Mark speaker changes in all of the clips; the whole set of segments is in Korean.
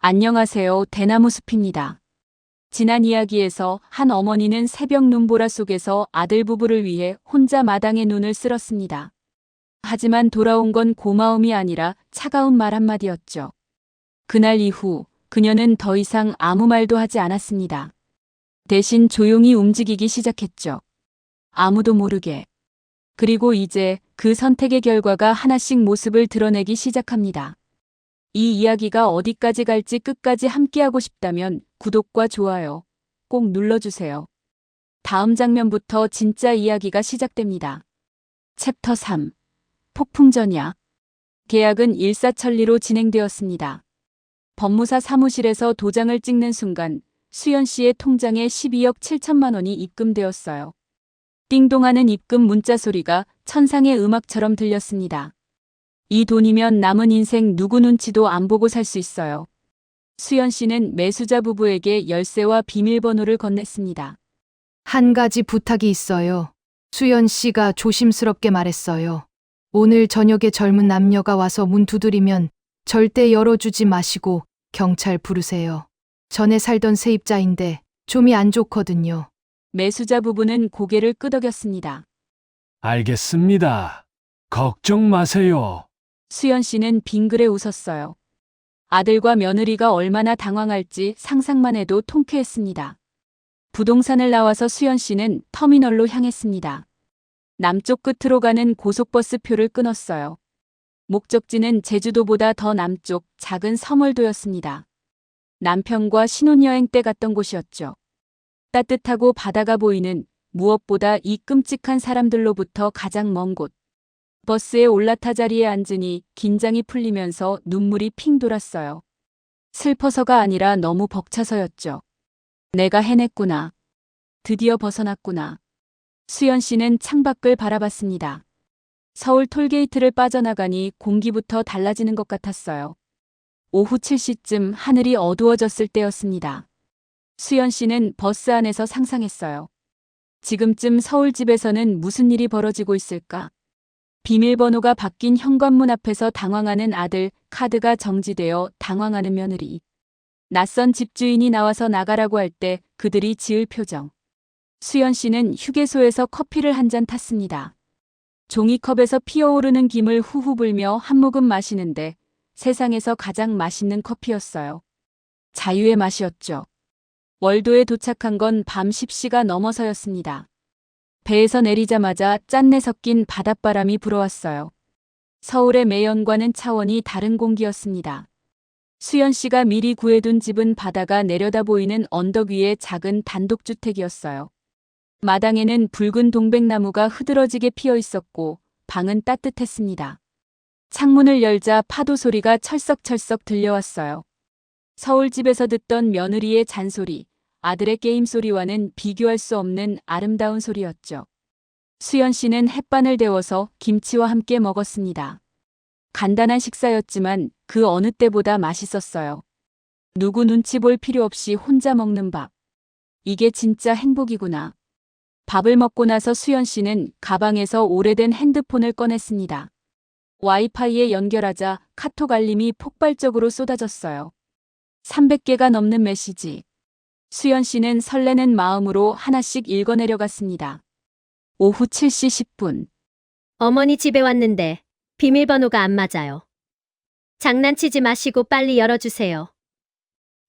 Speaker 1: 안녕하세요. 대나무 숲입니다. 지난 이야기에서 한 어머니는 새벽 눈보라 속에서 아들 부부를 위해 혼자 마당에 눈을 쓸었습니다. 하지만 돌아온 건 고마움이 아니라 차가운 말 한마디였죠. 그날 이후 그녀는 더 이상 아무 말도 하지 않았습니다. 대신 조용히 움직이기 시작했죠. 아무도 모르게. 그리고 이제 그 선택의 결과가 하나씩 모습을 드러내기 시작합니다. 이 이야기가 어디까지 갈지 끝까지 함께하고 싶다면 구독과 좋아요 꼭 눌러주세요. 다음 장면부터 진짜 이야기가 시작됩니다. 챕터 3. 폭풍전야. 계약은 일사천리로 진행되었습니다. 법무사 사무실에서 도장을 찍는 순간 수연 씨의 통장에 12억 7천만 원이 입금되었어요. 띵동하는 입금 문자 소리가 천상의 음악처럼 들렸습니다. 이 돈이면 남은 인생 누구 눈치도 안 보고 살 수 있어요. 수연 씨는 매수자 부부에게 열쇠와 비밀번호를 건넸습니다.
Speaker 2: 한 가지 부탁이 있어요. 수연 씨가 조심스럽게 말했어요. 오늘 저녁에 젊은 남녀가 와서 문 두드리면 절대 열어주지 마시고 경찰 부르세요. 전에 살던 세입자인데 좀이 안 좋거든요.
Speaker 1: 매수자 부부는 고개를 끄덕였습니다.
Speaker 3: 알겠습니다. 걱정 마세요.
Speaker 1: 수연 씨는 빙그레 웃었어요. 아들과 며느리가 얼마나 당황할지 상상만 해도 통쾌했습니다. 부동산을 나와서 수연 씨는 터미널로 향했습니다. 남쪽 끝으로 가는 고속버스 표를 끊었어요. 목적지는 제주도보다 더 남쪽 작은 섬월도였습니다. 남편과 신혼여행 때 갔던 곳이었죠. 따뜻하고 바다가 보이는, 무엇보다 이 끔찍한 사람들로부터 가장 먼 곳. 버스에 올라타 자리에 앉으니 긴장이 풀리면서 눈물이 핑 돌았어요. 슬퍼서가 아니라 너무 벅차서였죠. 내가 해냈구나. 드디어 벗어났구나. 수연 씨는 창밖을 바라봤습니다. 서울 톨게이트를 빠져나가니 공기부터 달라지는 것 같았어요. 오후 7시쯤 하늘이 어두워졌을 때였습니다. 수연 씨는 버스 안에서 상상했어요. 지금쯤 서울집에서는 무슨 일이 벌어지고 있을까? 비밀번호가 바뀐 현관문 앞에서 당황하는 아들, 카드가 정지되어 당황하는 며느리. 낯선 집주인이 나와서 나가라고 할 때 그들이 지을 표정. 수연 씨는 휴게소에서 커피를 한 잔 탔습니다. 종이컵에서 피어오르는 김을 후후 불며 한 모금 마시는데 세상에서 가장 맛있는 커피였어요. 자유의 맛이었죠. 월도에 도착한 건 밤 10시가 넘어서였습니다. 배에서 내리자마자 짠내 섞인 바닷바람이 불어왔어요. 서울의 매연과는 차원이 다른 공기였습니다. 수연 씨가 미리 구해둔 집은 바다가 내려다 보이는 언덕 위의 작은 단독주택이었어요. 마당에는 붉은 동백나무가 흐드러지게 피어 있었고 방은 따뜻했습니다. 창문을 열자 파도 소리가 철썩철썩 들려왔어요. 서울집에서 듣던 며느리의 잔소리, 아들의 게임 소리와는 비교할 수 없는 아름다운 소리였죠. 수연 씨는 햇반을 데워서 김치와 함께 먹었습니다. 간단한 식사였지만 그 어느 때보다 맛있었어요. 누구 눈치 볼 필요 없이 혼자 먹는 밥. 이게 진짜 행복이구나. 밥을 먹고 나서 수연 씨는 가방에서 오래된 핸드폰을 꺼냈습니다. 와이파이에 연결하자 카톡 알림이 폭발적으로 쏟아졌어요. 300개가 넘는 메시지. 수연 씨는 설레는 마음으로 하나씩 읽어내려갔습니다. 오후 7시 10분.
Speaker 4: 어머니 집에 왔는데 비밀번호가 안 맞아요. 장난치지 마시고 빨리 열어주세요.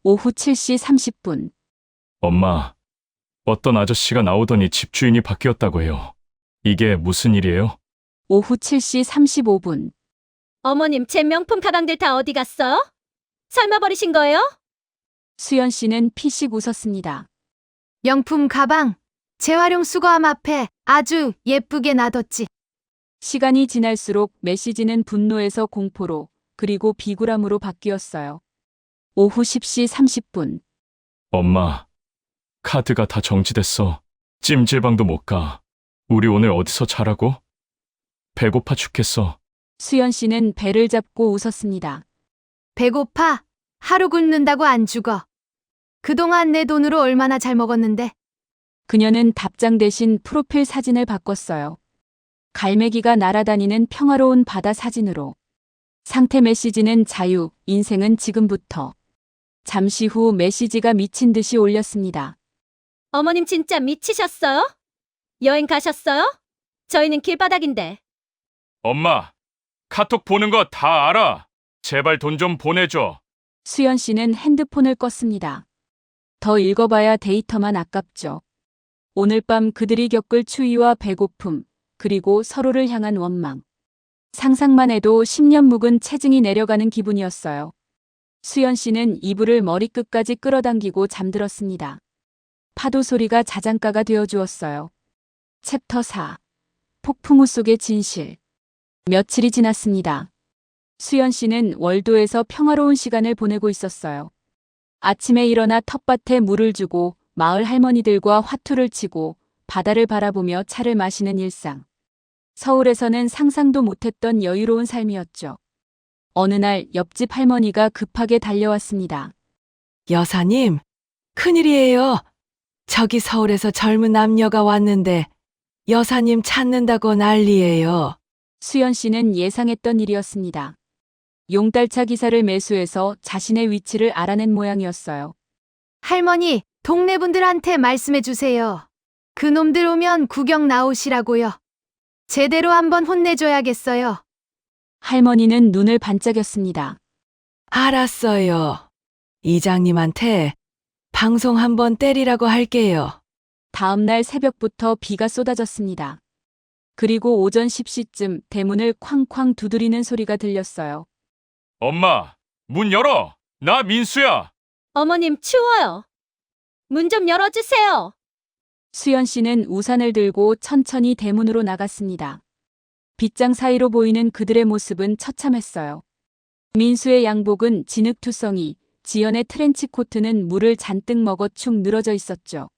Speaker 1: 오후 7시 30분.
Speaker 3: 엄마, 어떤 아저씨가 나오더니 집주인이 바뀌었다고 해요. 이게 무슨 일이에요?
Speaker 1: 오후 7시 35분.
Speaker 4: 어머님, 제 명품 가방들 다 어디 갔어요? 설마 버리신 거예요?
Speaker 1: 수연 씨는 피식 웃었습니다.
Speaker 2: 명품 가방, 재활용 수거함 앞에 아주 예쁘게 놔뒀지.
Speaker 1: 시간이 지날수록 메시지는 분노에서 공포로 그리고 비굴함으로 바뀌었어요. 오후 10시 30분.
Speaker 3: 엄마, 카드가 다 정지됐어. 찜질방도 못 가. 우리 오늘 어디서 자라고? 배고파 죽겠어.
Speaker 1: 수연 씨는 배를 잡고 웃었습니다.
Speaker 2: 배고파? 하루 굶는다고 안 죽어. 그동안 내 돈으로 얼마나 잘 먹었는데.
Speaker 1: 그녀는 답장 대신 프로필 사진을 바꿨어요. 갈매기가 날아다니는 평화로운 바다 사진으로. 상태 메시지는 자유, 인생은 지금부터. 잠시 후 메시지가 미친 듯이 올렸습니다.
Speaker 4: 어머님 진짜 미치셨어요? 여행 가셨어요? 저희는 길바닥인데.
Speaker 3: 엄마, 카톡 보는 거 다 알아. 제발 돈 좀 보내줘.
Speaker 1: 수연 씨는 핸드폰을 껐습니다. 더 읽어봐야 데이터만 아깝죠. 오늘 밤 그들이 겪을 추위와 배고픔, 그리고 서로를 향한 원망. 상상만 해도 10년 묵은 체증이 내려가는 기분이었어요. 수연 씨는 이불을 머리끝까지 끌어당기고 잠들었습니다. 파도 소리가 자장가가 되어주었어요. 챕터 4. 폭풍우 속의 진실. 며칠이 지났습니다. 수연 씨는 월도에서 평화로운 시간을 보내고 있었어요. 아침에 일어나 텃밭에 물을 주고 마을 할머니들과 화투를 치고 바다를 바라보며 차를 마시는 일상. 서울에서는 상상도 못했던 여유로운 삶이었죠. 어느 날 옆집 할머니가 급하게 달려왔습니다.
Speaker 5: 여사님, 큰일이에요. 저기 서울에서 젊은 남녀가 왔는데 여사님 찾는다고 난리예요.
Speaker 1: 수연 씨는 예상했던 일이었습니다. 용달차 기사를 매수해서 자신의 위치를 알아낸 모양이었어요.
Speaker 2: 할머니, 동네 분들한테 말씀해 주세요. 그놈들 오면 구경 나오시라고요. 제대로 한번 혼내줘야겠어요.
Speaker 1: 할머니는 눈을 반짝였습니다.
Speaker 5: 알았어요. 이장님한테 방송 한번 때리라고 할게요.
Speaker 1: 다음 날 새벽부터 비가 쏟아졌습니다. 그리고 오전 10시쯤 대문을 쾅쾅 두드리는 소리가 들렸어요.
Speaker 3: 엄마, 문 열어. 나 민수야.
Speaker 4: 어머님 추워요. 문 좀 열어주세요.
Speaker 1: 수연 씨는 우산을 들고 천천히 대문으로 나갔습니다. 빗장 사이로 보이는 그들의 모습은 처참했어요. 민수의 양복은 진흙투성이, 지연의 트렌치 코트는 물을 잔뜩 먹어 축 늘어져 있었죠.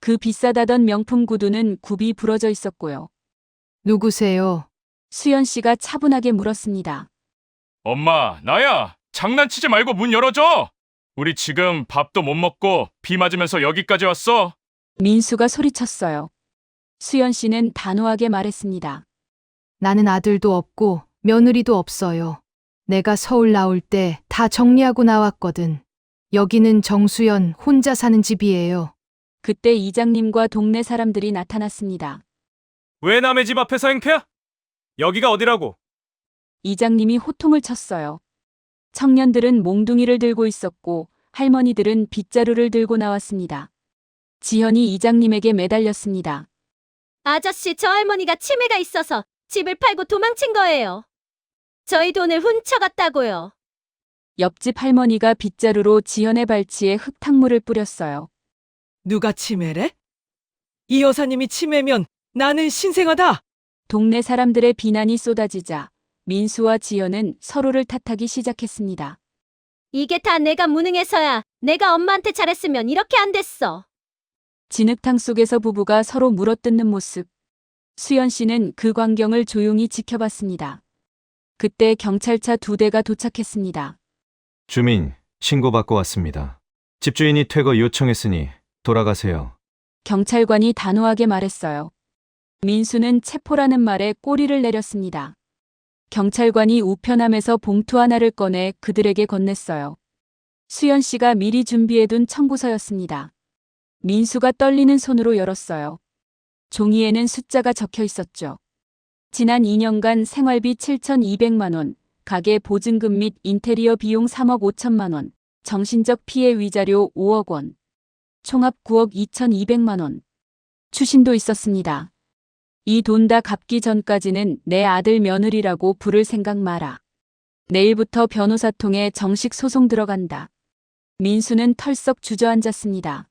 Speaker 1: 그 비싸다던 명품 구두는 굽이 부러져 있었고요.
Speaker 2: 누구세요?
Speaker 1: 수연 씨가 차분하게 물었습니다.
Speaker 3: 엄마, 나야. 장난치지 말고 문 열어줘. 우리 지금 밥도 못 먹고 비 맞으면서 여기까지 왔어.
Speaker 1: 민수가 소리쳤어요. 수연 씨는 단호하게 말했습니다.
Speaker 2: 나는 아들도 없고 며느리도 없어요. 내가 서울 나올 때 다 정리하고 나왔거든. 여기는 정수연 혼자 사는 집이에요.
Speaker 1: 그때 이장님과 동네 사람들이 나타났습니다.
Speaker 6: 왜 남의 집 앞에서 행패야? 여기가 어디라고?
Speaker 1: 이장님이 호통을 쳤어요. 청년들은 몽둥이를 들고 있었고 할머니들은 빗자루를 들고 나왔습니다. 지현이 이장님에게 매달렸습니다.
Speaker 4: 아저씨, 저 할머니가 치매가 있어서 집을 팔고 도망친 거예요. 저희 돈을 훔쳐갔다고요.
Speaker 1: 옆집 할머니가 빗자루로 지현의 발치에 흙탕물을 뿌렸어요.
Speaker 5: 누가 치매래? 이 여사님이 치매면 나는 신생아다.
Speaker 1: 동네 사람들의 비난이 쏟아지자 민수와 지현은 서로를 탓하기 시작했습니다.
Speaker 4: 이게 다 내가 무능해서야. 내가 엄마한테 잘했으면 이렇게 안 됐어.
Speaker 1: 진흙탕 속에서 부부가 서로 물어뜯는 모습. 수연 씨는 그 광경을 조용히 지켜봤습니다. 그때 경찰차 2대가 도착했습니다.
Speaker 7: 주민, 신고받고 왔습니다. 집주인이 퇴거 요청했으니 돌아가세요.
Speaker 1: 경찰관이 단호하게 말했어요. 민수는 체포라는 말에 꼬리를 내렸습니다. 경찰관이 우편함에서 봉투 하나를 꺼내 그들에게 건넸어요. 수연 씨가 미리 준비해둔 청구서였습니다. 민수가 떨리는 손으로 열었어요. 종이에는 숫자가 적혀 있었죠. 지난 2년간 생활비 7,200만 원, 가계 보증금 및 인테리어 비용 3억 5천만 원, 정신적 피해 위자료 5억 원, 총합 9억 2,200만 원. 추신도 있었습니다. 이 돈 다 갚기 전까지는 내 아들 며느리라고 부를 생각 마라. 내일부터 변호사 통해 정식 소송 들어간다. 민수는 털썩 주저앉았습니다.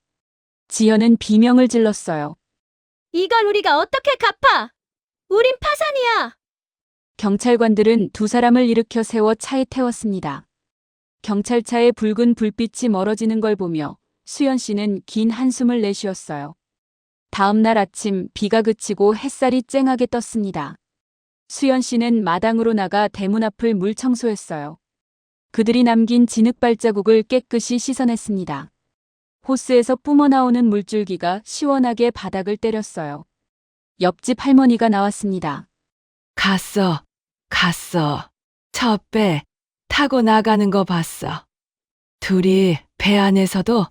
Speaker 1: 지연은 비명을 질렀어요.
Speaker 4: 이걸 우리가 어떻게 갚아? 우린 파산이야.
Speaker 1: 경찰관들은 2사람을 일으켜 세워 차에 태웠습니다. 경찰차의 붉은 불빛이 멀어지는 걸 보며 수연 씨는 긴 한숨을 내쉬었어요. 다음 날 아침 비가 그치고 햇살이 쨍하게 떴습니다. 수연 씨는 마당으로 나가 대문 앞을 물 청소했어요. 그들이 남긴 진흙 발자국을 깨끗이 씻어냈습니다. 호스에서 뿜어나오는 물줄기가 시원하게 바닥을 때렸어요. 옆집 할머니가 나왔습니다.
Speaker 5: 갔어. 저 배 타고 나가는 거 봤어. 둘이 배 안에서도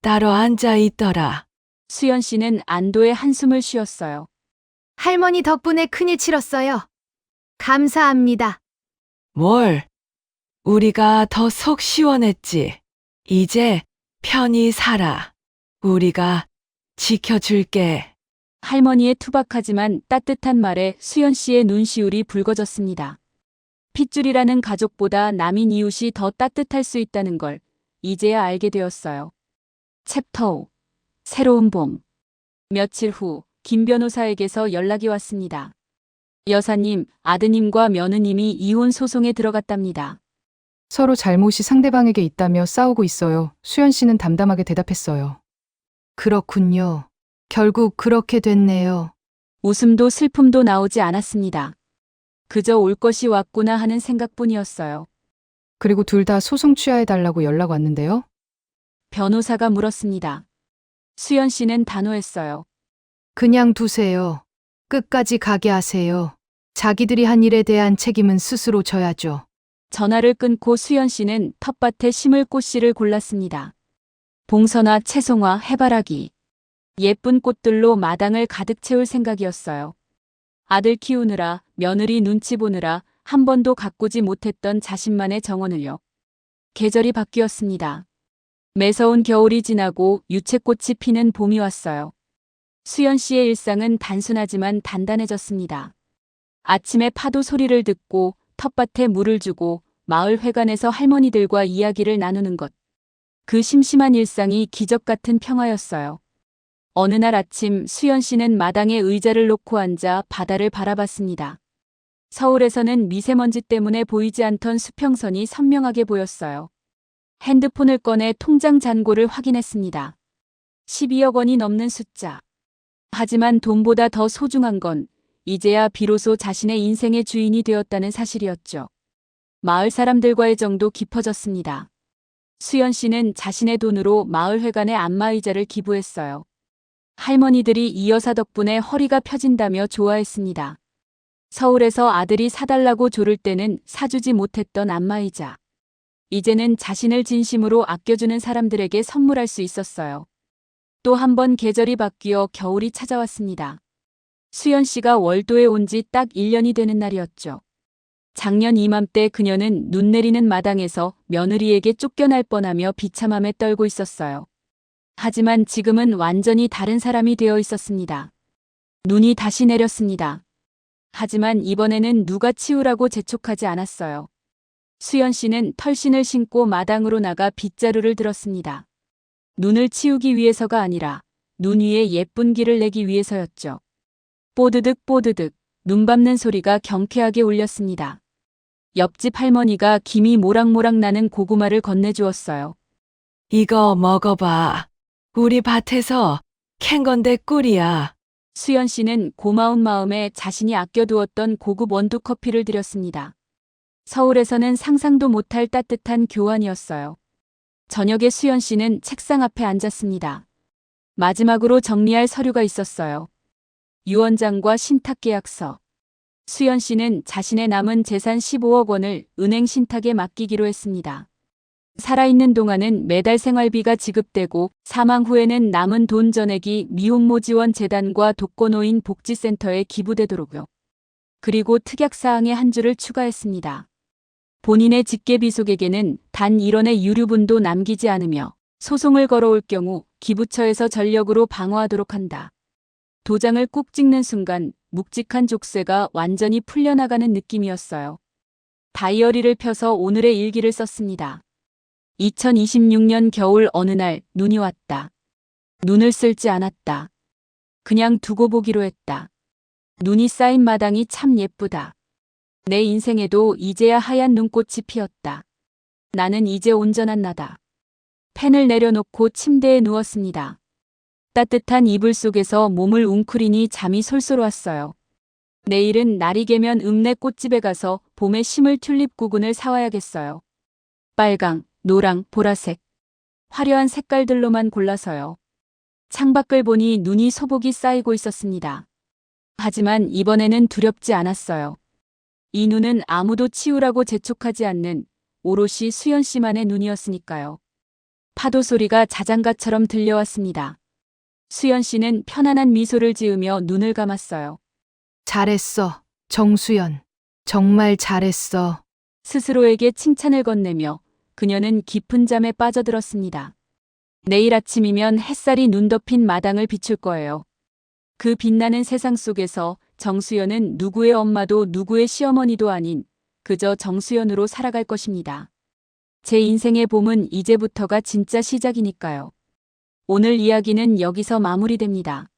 Speaker 5: 따로 앉아 있더라.
Speaker 1: 수연 씨는 안도의 한숨을 쉬었어요.
Speaker 2: 할머니 덕분에 큰일 치렀어요. 감사합니다.
Speaker 5: 뭘? 우리가 더 속 시원했지. 이제 편히 살아. 우리가 지켜줄게.
Speaker 1: 할머니의 투박하지만 따뜻한 말에 수연 씨의 눈시울이 붉어졌습니다. 핏줄이라는 가족보다 남인 이웃이 더 따뜻할 수 있다는 걸 이제야 알게 되었어요. 챕터 5. 새로운 봄. 며칠 후 김 변호사에게서 연락이 왔습니다. 여사님, 아드님과 며느님이 이혼 소송에 들어갔답니다.
Speaker 8: 서로 잘못이 상대방에게 있다며 싸우고 있어요. 수연 씨는 담담하게 대답했어요.
Speaker 2: 그렇군요. 결국 그렇게 됐네요.
Speaker 1: 웃음도 슬픔도 나오지 않았습니다. 그저 올 것이 왔구나 하는 생각뿐이었어요.
Speaker 8: 그리고 둘 다 소송 취하해달라고 연락 왔는데요.
Speaker 1: 변호사가 물었습니다. 수연 씨는 단호했어요.
Speaker 2: 그냥 두세요. 끝까지 가게 하세요. 자기들이 한 일에 대한 책임은 스스로 져야죠.
Speaker 1: 전화를 끊고 수연 씨는 텃밭에 심을 꽃씨를 골랐습니다. 봉선화, 채송화, 해바라기. 예쁜 꽃들로 마당을 가득 채울 생각이었어요. 아들 키우느라, 며느리 눈치 보느라 한 번도 가꾸지 못했던 자신만의 정원을요. 계절이 바뀌었습니다. 매서운 겨울이 지나고 유채꽃이 피는 봄이 왔어요. 수연 씨의 일상은 단순하지만 단단해졌습니다. 아침에 파도 소리를 듣고 텃밭에 물을 주고 마을 회관에서 할머니들과 이야기를 나누는 것. 그 심심한 일상이 기적 같은 평화였어요. 어느 날 아침 수연 씨는 마당에 의자를 놓고 앉아 바다를 바라봤습니다. 서울에서는 미세먼지 때문에 보이지 않던 수평선이 선명하게 보였어요. 핸드폰을 꺼내 통장 잔고를 확인했습니다. 12억 원이 넘는 숫자. 하지만 돈보다 더 소중한 건 이제야 비로소 자신의 인생의 주인이 되었다는 사실이었죠. 마을 사람들과의 정도 깊어졌습니다. 수연 씨는 자신의 돈으로 마을회관에 안마의자를 기부했어요. 할머니들이 이 여사 덕분에 허리가 펴진다며 좋아했습니다. 서울에서 아들이 사달라고 조를 때는 사주지 못했던 안마의자. 이제는 자신을 진심으로 아껴주는 사람들에게 선물할 수 있었어요. 또 한 번 계절이 바뀌어 겨울이 찾아왔습니다. 수연 씨가 월도에 온 지 딱 1년이 되는 날이었죠. 작년 이맘때 그녀는 눈 내리는 마당에서 며느리에게 쫓겨날 뻔하며 비참함에 떨고 있었어요. 하지만 지금은 완전히 다른 사람이 되어 있었습니다. 눈이 다시 내렸습니다. 하지만 이번에는 누가 치우라고 재촉하지 않았어요. 수연 씨는 털신을 신고 마당으로 나가 빗자루를 들었습니다. 눈을 치우기 위해서가 아니라 눈 위에 예쁜 길을 내기 위해서였죠. 뽀드득 뽀드득 눈 밟는 소리가 경쾌하게 울렸습니다. 옆집 할머니가 김이 모락모락 나는 고구마를 건네주었어요.
Speaker 5: 이거 먹어봐. 우리 밭에서 캔 건데 꿀이야.
Speaker 1: 수연 씨는 고마운 마음에 자신이 아껴두었던 고급 원두 커피를 드렸습니다. 서울에서는 상상도 못할 따뜻한 교환이었어요. 저녁에 수연 씨는 책상 앞에 앉았습니다. 마지막으로 정리할 서류가 있었어요. 유언장과 신탁계약서. 수연 씨는 자신의 남은 재산 15억 원을 은행 신탁에 맡기기로 했습니다. 살아있는 동안은 매달 생활비가 지급되고 사망 후에는 남은 돈 전액이 미혼모 지원 재단과 독거노인 복지센터에 기부되도록요. 그리고 특약사항의 한 줄을 추가했습니다. 본인의 직계비속에게는 단 1원의 유류분도 남기지 않으며 소송을 걸어올 경우 기부처에서 전력으로 방어하도록 한다. 도장을 꾹 찍는 순간 묵직한 족쇄가 완전히 풀려나가는 느낌이었어요. 다이어리를 펴서 오늘의 일기를 썼습니다. 2026년 겨울 어느 날 눈이 왔다. 눈을 쓸지 않았다. 그냥 두고 보기로 했다. 눈이 쌓인 마당이 참 예쁘다. 내 인생에도 이제야 하얀 눈꽃이 피었다. 나는 이제 온전한 나다. 펜을 내려놓고 침대에 누웠습니다. 따뜻한 이불 속에서 몸을 웅크리니 잠이 솔솔 왔어요. 내일은 날이 개면 읍내 꽃집에 가서 봄에 심을 튤립 구근을 사와야겠어요. 빨강, 노랑, 보라색. 화려한 색깔들로만 골라서요. 창밖을 보니 눈이 소복이 쌓이고 있었습니다. 하지만 이번에는 두렵지 않았어요. 이 눈은 아무도 치우라고 재촉하지 않는 오롯이 수연 씨만의 눈이었으니까요. 파도 소리가 자장가처럼 들려왔습니다. 수연 씨는 편안한 미소를 지으며 눈을 감았어요.
Speaker 2: 잘했어. 정수연. 정말 잘했어.
Speaker 1: 스스로에게 칭찬을 건네며 그녀는 깊은 잠에 빠져들었습니다. 내일 아침이면 햇살이 눈 덮인 마당을 비출 거예요. 그 빛나는 세상 속에서 정수연은 누구의 엄마도 누구의 시어머니도 아닌 그저 정수연으로 살아갈 것입니다. 제 인생의 봄은 이제부터가 진짜 시작이니까요. 오늘 이야기는 여기서 마무리됩니다.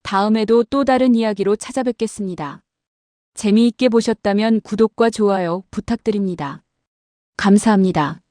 Speaker 1: 다음에도 또 다른 이야기로 찾아뵙겠습니다. 재미있게 보셨다면 구독과 좋아요 부탁드립니다. 감사합니다.